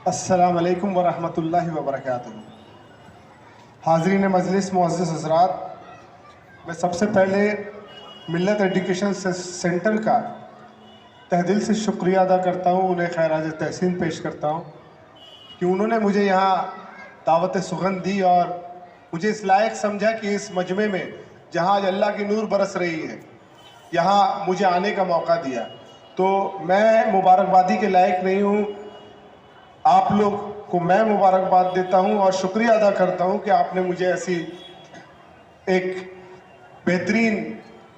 السلام علیکم ورحمۃ اللہ وبرکاتہ۔ حاضرین مجلس، معزز حضرات، میں سب سے پہلے ملت ایجوکیشن سینٹر کا تہ دل سے شکریہ ادا کرتا ہوں، انہیں خراج تحسین پیش کرتا ہوں کہ انہوں نے مجھے یہاں دعوت سخن دی اور مجھے اس لائق سمجھا کہ اس مجمع میں جہاں آج اللہ کی نور برس رہی ہے یہاں مجھے آنے کا موقع دیا، تو میں مبارکبادی کے لائق نہیں ہوں، آپ لوگ کو میں مبارکباد دیتا ہوں اور شکریہ ادا کرتا ہوں کہ آپ نے مجھے ایسی ایک بہترین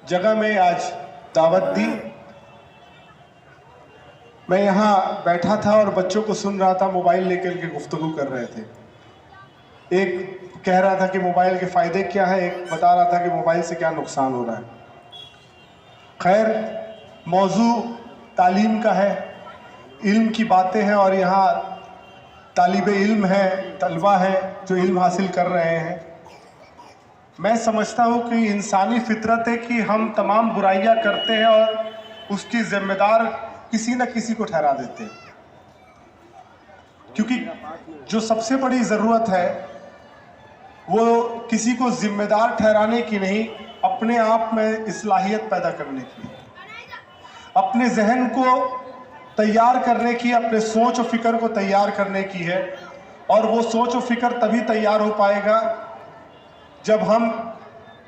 جگہ میں آج دعوت دی۔ میں یہاں بیٹھا تھا اور بچوں کو سن رہا تھا، موبائل لے کر کے گفتگو کر رہے تھے، ایک کہہ رہا تھا کہ موبائل کے فائدے کیا ہے، ایک بتا رہا تھا کہ موبائل سے کیا نقصان ہو رہا ہے۔ خیر، موضوع تعلیم کا ہے، علم کی باتیں ہیں اور یہاں طالب علم ہے، طلبہ ہے جو علم حاصل کر رہے ہیں۔ میں سمجھتا ہوں کہ انسانی فطرت ہے کہ ہم تمام برائیاں کرتے ہیں اور اس کی ذمہ دار کسی نہ کسی کو ٹھہرا دیتے ہیں، کیونکہ جو سب سے بڑی ضرورت ہے وہ کسی کو ذمہ دار ٹھہرانے کی نہیں، اپنے آپ میں اصلاحیت پیدا کرنے کی، اپنے ذہن کو تیار کرنے کی، اپنے سوچ و فکر کو تیار کرنے کی ہے، اور وہ سوچ و فکر تبھی تیار ہو پائے گا جب ہم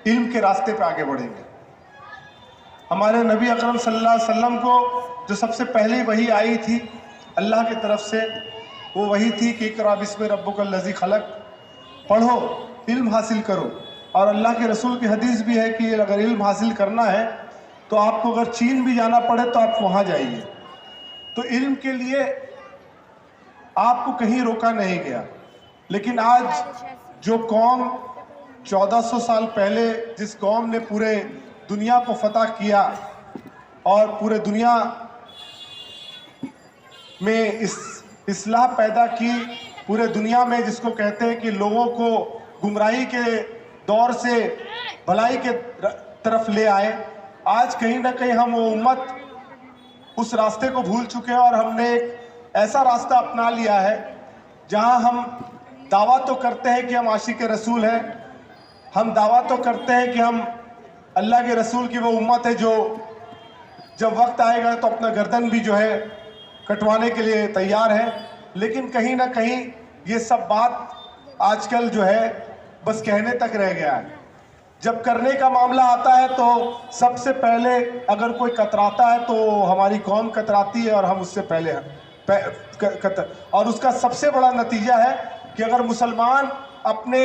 علم کے راستے پہ آگے بڑھیں گے۔ ہمارے نبی اکرم صلی اللہ علیہ وسلم کو جو سب سے پہلی وحی آئی تھی اللہ کی طرف سے، وہ وحی تھی کہ اقرأ بسم ربک الذی خلق، پڑھو، علم حاصل کرو۔ اور اللہ کے رسول کی حدیث بھی ہے کہ اگر علم حاصل کرنا ہے تو آپ کو اگر چین بھی جانا پڑے تو آپ وہاں جائیے۔ تو علم کے لیے آپ کو کہیں روکا نہیں گیا، لیکن آج جو قوم 1400 سال پہلے جس قوم نے پورے دنیا کو فتح کیا اور پورے دنیا میں اصلاح پیدا کی، پورے دنیا میں جس کو کہتے ہیں کہ لوگوں کو گمراہی کے دور سے بھلائی کے طرف لے آئے، آج کہیں نہ کہیں ہم وہ امت اس راستے کو بھول چکے ہیں اور ہم نے ایک ایسا راستہ اپنا لیا ہے جہاں ہم دعویٰ تو کرتے ہیں کہ ہم عاشق رسول ہیں، ہم دعویٰ تو کرتے ہیں کہ ہم اللہ کے رسول کی وہ امت ہے جو جب وقت آئے گا تو اپنا گردن بھی جو ہے کٹوانے کے لیے تیار ہے، لیکن کہیں نہ کہیں یہ سب بات آج کل جو ہے بس کہنے تک رہ گیا ہے۔ جب کرنے کا معاملہ آتا ہے تو سب سے پہلے اگر کوئی کتراتا ہے تو ہماری قوم کتراتی ہے اور ہم اس سے پہلے اور اس کا سب سے بڑا نتیجہ ہے کہ اگر مسلمان اپنے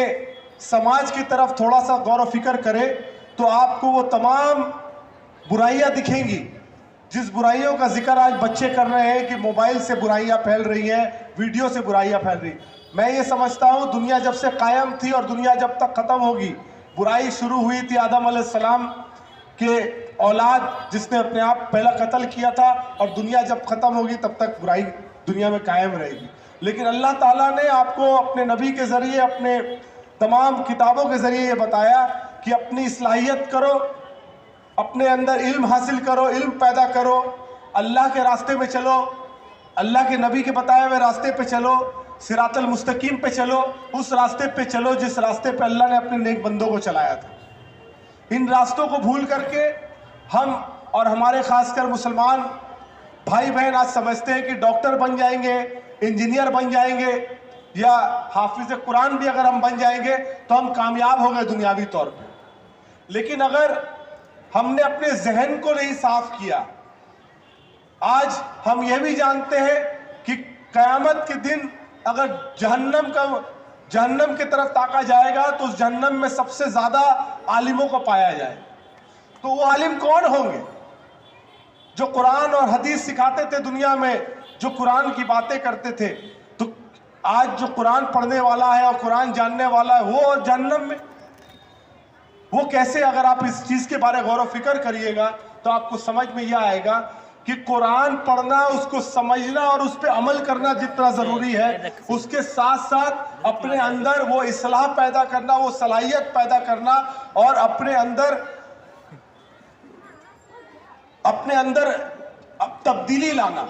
سماج کی طرف تھوڑا سا غور و فکر کرے تو آپ کو وہ تمام برائیاں دکھیں گی، جس برائیوں کا ذکر آج بچے کر رہے ہیں کہ موبائل سے برائیاں پھیل رہی ہیں، ویڈیو سے برائیاں پھیل رہی ہیں۔ میں یہ سمجھتا ہوں دنیا جب سے قائم تھی اور دنیا جب تک ختم ہوگی، برائی شروع ہوئی تھی آدم علیہ السلام کے اولاد جس نے اپنے آپ پہلا قتل کیا تھا، اور دنیا جب ختم ہوگی تب تک برائی دنیا میں قائم رہے گی، لیکن اللہ تعالیٰ نے آپ کو اپنے نبی کے ذریعے، اپنے تمام کتابوں کے ذریعے یہ بتایا کہ اپنی اصلاحیت کرو، اپنے اندر علم حاصل کرو، علم پیدا کرو، اللہ کے راستے میں چلو، اللہ کے نبی کے بتائے ہوئے راستے پہ چلو، صراط المستقیم پہ چلو، اس راستے پہ چلو جس راستے پہ اللہ نے اپنے نیک بندوں کو چلایا تھا۔ ان راستوں کو بھول کر کے ہم اور ہمارے خاص کر مسلمان بھائی بہن آج سمجھتے ہیں کہ ڈاکٹر بن جائیں گے، انجینئر بن جائیں گے، یا حافظ قرآن بھی اگر ہم بن جائیں گے تو ہم کامیاب ہو گئے دنیاوی طور پہ، لیکن اگر ہم نے اپنے ذہن کو نہیں صاف کیا، آج ہم یہ بھی جانتے ہیں کہ قیامت کے دن اگر جہنم کی طرف تاکا جائے گا تو اس جہنم میں سب سے زیادہ عالموں کو پایا جائے، تو وہ عالم کون ہوں گے؟ جو قرآن اور حدیث سکھاتے تھے دنیا میں، جو قرآن کی باتیں کرتے تھے، تو آج جو قرآن پڑھنے والا ہے اور قرآن جاننے والا ہے وہ جہنم میں، وہ کیسے؟ اگر آپ اس چیز کے بارے غور و فکر کریے گا تو آپ کو سمجھ میں یہ آئے گا کہ قرآن پڑھنا، اس کو سمجھنا اور اس پہ عمل کرنا جتنا ضروری ہے، اس کے ساتھ ساتھ اپنے اندر وہ اصلاح پیدا کرنا، وہ صلاحیت پیدا کرنا، اور اپنے اندر تبدیلی لانا،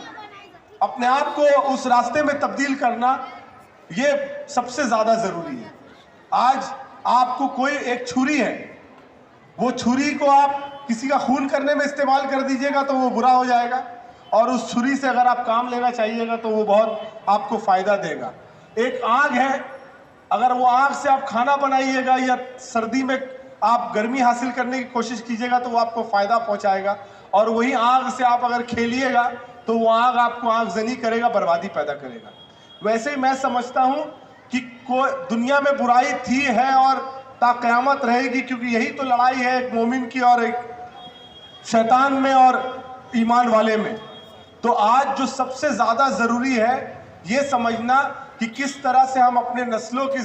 اپنے آپ کو اس راستے میں تبدیل کرنا یہ سب سے زیادہ ضروری ہے۔ آج آپ کو کوئی ایک چھری ہے، وہ چھری کو آپ کسی کا خون کرنے میں استعمال کر دیجئے گا تو وہ برا ہو جائے گا، اور اس چھری سے اگر آپ کام لینا چاہیے گا تو وہ بہت آپ کو فائدہ دے گا۔ ایک آگ ہے، اگر وہ آگ سے آپ کھانا بنائیے گا یا سردی میں آپ گرمی حاصل کرنے کی کوشش کیجئے گا تو وہ آپ کو فائدہ پہنچائے گا، اور وہی آگ سے آپ اگر کھیلیے گا تو وہ آگ آپ کو آگ زنی کرے گا، بربادی پیدا کرے گا۔ ویسے ہی میں سمجھتا ہوں کہ دنیا میں برائی تھی ہے اور تا قیامت رہے گی، کیونکہ یہی تو لڑائی ہے ایک مومن کی اور ایک شیطان میں اور ایمان والے میں۔ تو آج جو سب سے زیادہ ضروری ہے یہ سمجھنا کہ کس طرح سے ہم اپنے نسلوں کی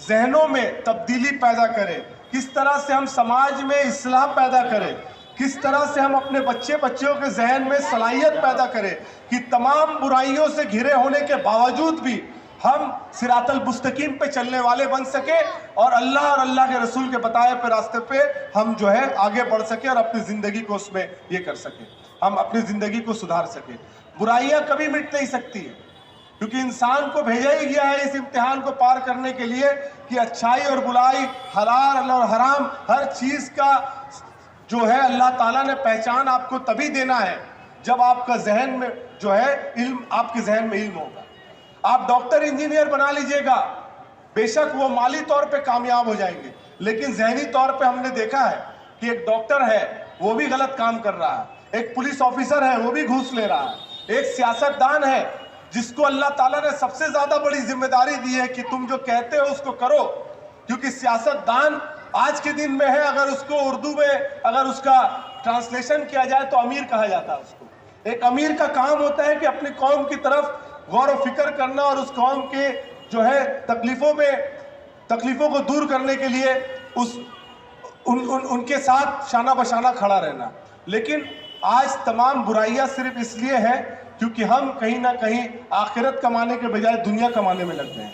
ذہنوں میں تبدیلی پیدا کریں، کس طرح سے ہم سماج میں اصلاح پیدا کریں، کس طرح سے ہم اپنے بچوں کے ذہن میں صلاحیت پیدا کریں کہ تمام برائیوں سے گھرے ہونے کے باوجود بھی ہم صراط المستقیم پہ چلنے والے بن سکے اور اللہ کے رسول کے بتائے پہ راستے پہ ہم جو ہے آگے بڑھ سکے اور اپنی زندگی کو اس میں یہ کر سکیں، ہم اپنی زندگی کو سدھار سکیں۔ برائیاں کبھی مٹ نہیں سکتی ہیں، کیونکہ انسان کو بھیجا ہی گیا ہے اس امتحان کو پار کرنے کے لیے کہ اچھائی اور برائی، حلال اور حرام، ہر چیز کا جو ہے اللہ تعالیٰ نے پہچان آپ کو تبھی دینا ہے جب آپ کا ذہن میں جو ہے علم، آپ کے ذہن میں علم ہوگا۔ آپ ڈاکٹر انجینئر بنا لیجئے گا، بے شک وہ مالی طور پہ کامیاب ہو جائیں گے، لیکن ذہنی طور پہ ہم نے دیکھا ہے کہ ایک ڈاکٹر ہے وہ بھی غلط کام کر رہا ہے، ایک پولیس آفیسر ہے وہ بھی گھوس لے رہا ہے، ایک سیاستدان ہے جس کو اللہ تعالیٰ نے سب سے زیادہ بڑی ذمہ داری دی ہے کہ تم جو کہتے ہو اس کو کرو، کیونکہ سیاستدان آج کے دن میں ہے، اگر اس کو اردو میں اگر اس کا ٹرانسلیشن کیا جائے تو امیر کہا جاتا ہے اس کو۔ ایک امیر کا کام ہوتا ہے کہ اپنی قوم کی طرف غور و فکر کرنا اور اس قوم کے جو ہے تکلیفوں کو دور کرنے کے لیے ان کے ساتھ شانہ بشانہ کھڑا رہنا۔ لیکن آج تمام برائیاں صرف اس لیے ہیں کیونکہ ہم کہیں نہ کہیں آخرت کمانے کے بجائے دنیا کمانے میں لگ گئے ہیں،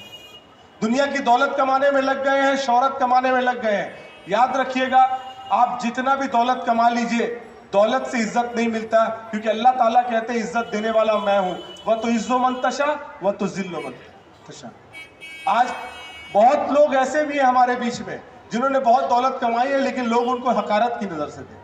دنیا کی دولت کمانے میں لگ گئے ہیں، شہرت کمانے میں لگ گئے ہیں۔ یاد رکھیے گا، آپ جتنا بھی دولت کما لیجئے، دولت سے عزت نہیں ملتا، کیونکہ اللہ تعالیٰ کہتے ہیں عزت دینے والا میں ہوں، وَتُعِزُّ مَن تَشَاءُ وَتُذِلُّ مَن تَشَاءُ۔ آج بہت لوگ ایسے بھی ہیں ہمارے بیچ میں جنہوں نے بہت دولت کمائی ہے لیکن لوگ ان کو حقارت کی نظر سے دیکھتے ہیں۔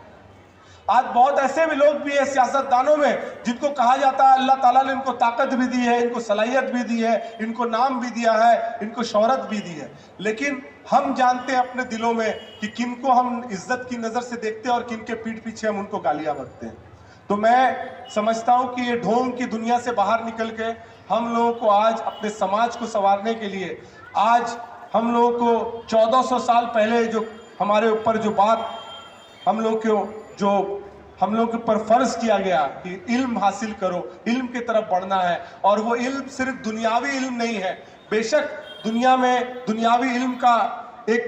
آج بہت ایسے بھی لوگ بھی ہیں سیاستدانوں میں جن کو کہا جاتا ہے اللہ تعالیٰ نے ان کو طاقت بھی دی ہے، ان کو صلاحیت بھی دی ہے، ان کو نام بھی دیا ہے، ان کو شہرت بھی دی ہے، لیکن ہم جانتے ہیں اپنے دلوں میں کہ کن کو ہم عزت کی نظر سے دیکھتے ہیں اور کن کے پیٹھ پیچھے ہم ان کو گالیاں بکتے ہیں۔ تو میں سمجھتا ہوں کہ یہ ڈھونگ کی دنیا سے باہر نکل کے ہم لوگوں کو آج اپنے سماج کو سنوارنے کے لیے، آج ہم لوگوں کو 1400 سال پہلے جو ہمارے اوپر جو بات ہم لوگ کے پر فرض کیا گیا کہ علم حاصل کرو، علم کی طرف بڑھنا ہے، اور وہ علم صرف دنیاوی علم نہیں ہے۔ بے شک دنیا میں دنیاوی علم کا ایک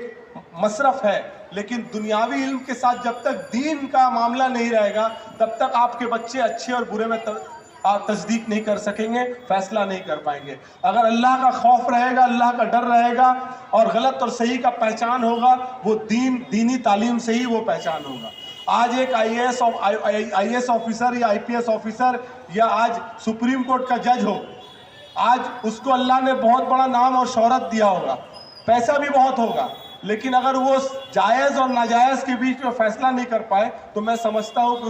مصرف ہے، لیکن دنیاوی علم کے ساتھ جب تک دین کا معاملہ نہیں رہے گا تب تک آپ کے بچے اچھے اور برے میں تصدیق نہیں کر سکیں گے، فیصلہ نہیں کر پائیں گے۔ اگر اللہ کا خوف رہے گا، اللہ کا ڈر رہے گا اور غلط اور صحیح کا پہچان ہوگا، وہ دینی تعلیم سے ہی وہ پہچان ہوگا۔ آج ایک آئی اے ایس آفیسر یا آئی پی ایس آفیسر یا آج سپریم کورٹ کا جج ہو، آج اس کو اللہ نے بہت بڑا نام اور شہرت دیا ہوگا، پیسہ بھی بہت ہوگا، لیکن اگر وہ جائز اور ناجائز کے بیچ میں فیصلہ نہیں کر پائے تو میں سمجھتا ہوں کہ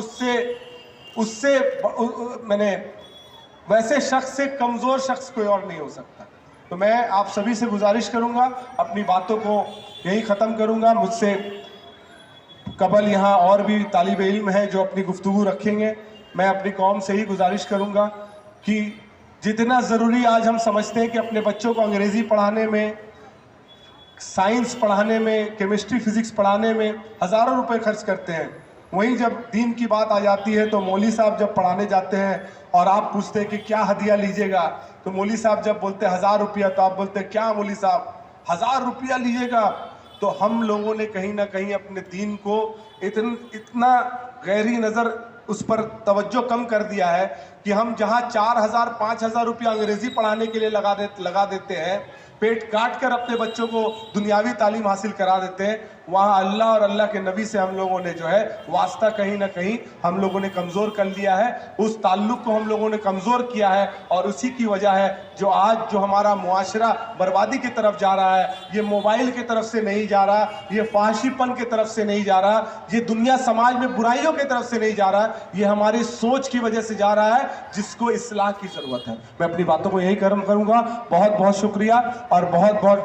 اس سے ویسے شخص سے کمزور شخص کوئی اور نہیں ہو سکتا۔ تو میں آپ سبھی سے گزارش کروں گا، اپنی باتوں کو یہی ختم کروں گا۔ مجھ سے قبل یہاں اور بھی طالب علم ہیں جو اپنی گفتگو رکھیں گے۔ میں اپنی قوم سے ہی گزارش کروں گا کہ جتنا ضروری آج ہم سمجھتے ہیں کہ اپنے بچوں کو انگریزی پڑھانے میں، سائنس پڑھانے میں، کیمسٹری فزکس پڑھانے میں ہزاروں روپے خرچ کرتے ہیں، وہیں جب دین کی بات آ جاتی ہے تو مولوی صاحب جب پڑھانے جاتے ہیں اور آپ پوچھتے ہیں کہ کیا ہدیہ لیجئے گا، تو مولوی صاحب جب بولتے ہیں 1000 روپیہ، تو آپ بولتے ہیں کیا مولوی صاحب 1000 روپیہ لیجئے گا؟ تو ہم لوگوں نے کہیں نہ کہیں اپنے دین کو اتنا غیری نظر اس پر توجہ کم کر دیا ہے کہ کہ ہم جہاں 4,000 5,000 روپیہ انگریزی پڑھانے کے لیے لگا دیتے ہیں, پیٹ کاٹ کر اپنے بچوں کو دنیاوی تعلیم حاصل کرا دیتے ہیں, وہاں اللہ اور اللہ کے نبی سے ہم لوگوں نے جو ہے واسطہ کہیں نہ کہیں ہم لوگوں نے کمزور کر لیا ہے, اس تعلق کو ہم لوگوں نے کمزور کیا ہے, اور اسی کی وجہ ہے جو آج جو ہمارا معاشرہ بربادی کی طرف جا رہا ہے. یہ موبائل کی طرف سے نہیں جا رہا, یہ فحاشی پن کی طرف سے نہیں جا رہا, یہ دنیا سماج میں برائیوں کی طرف سے نہیں جا رہا, یہ ہماری سوچ کی وجہ سے جا رہا ہے جس کو اصلاح کی ضرورت ہے. میں اپنی باتوں کو یہی کروں گا. بہت بہت شکریہ, اور بہت بہت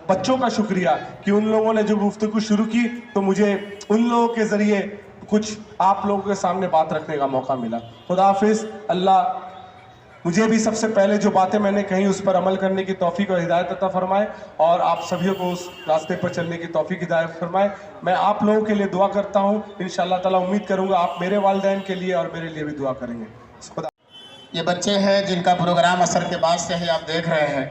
بچوں کا شکریہ کہ ان لوگوں نے جو گفتگو شروع کی تو مجھے ان لوگوں کے ذریعے کچھ آپ لوگوں کے سامنے بات رکھنے کا موقع ملا. خدا حافظ. اللہ مجھے بھی سب سے پہلے جو باتیں میں نے کہیں اس پر عمل کرنے کی توفیق اور ہدایت عطا فرمائے, اور آپ سبھیوں کو اس راستے پر چلنے کی توفیق ہدایت فرمائے. میں آپ لوگوں کے لیے دعا کرتا ہوں. انشاءاللہ تعالیٰ امید کروں گا آپ میرے والدین کے لیے اور میرے لیے بھی دعا کریں گے. خدا. یہ بچے ہیں جن کا پروگرام اثر کے بعد سے ہے, آپ دیکھ رہے ہیں.